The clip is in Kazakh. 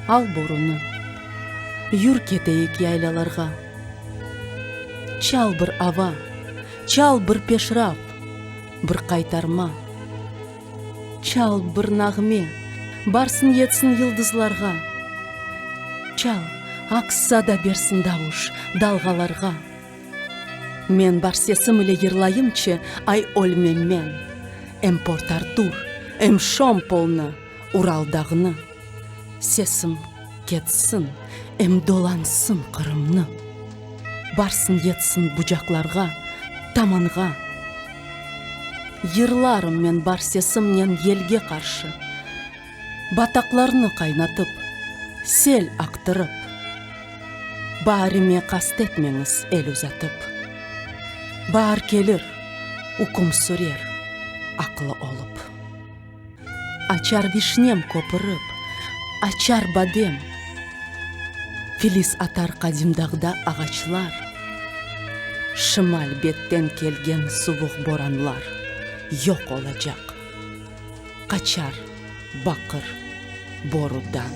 ал боруну. Юр кетейик яйлаларга. Чал бір ава, чал бір пешрав, бір қайтарма. Чал бір нағме, барсын етсін йылдызларға. Чал, ақса да берсін дауыш далғаларға. Мен бар сесім іле ерлайымчы ай ольмеммен. Эм Порт-Артур, эм Шомполны, Уралдағыны. Сесім кетсін, эм долансын Қырымны. Барсын етсін бұжақларға, таманға. Йырларым мен бар сесімнен елге қаршы. Батақларны қайнатып, сел ақтырып. Барыме қастетмеңіз ел ұзатып. Бар келір, укум сүрер, ақылы олып. Ачар вишнем көпіріп, ачар бадем. Филис атар қадимдағда ағачлар. Шымал беттен келген суық боранлар yok olacak. Kaçar bakır borudan.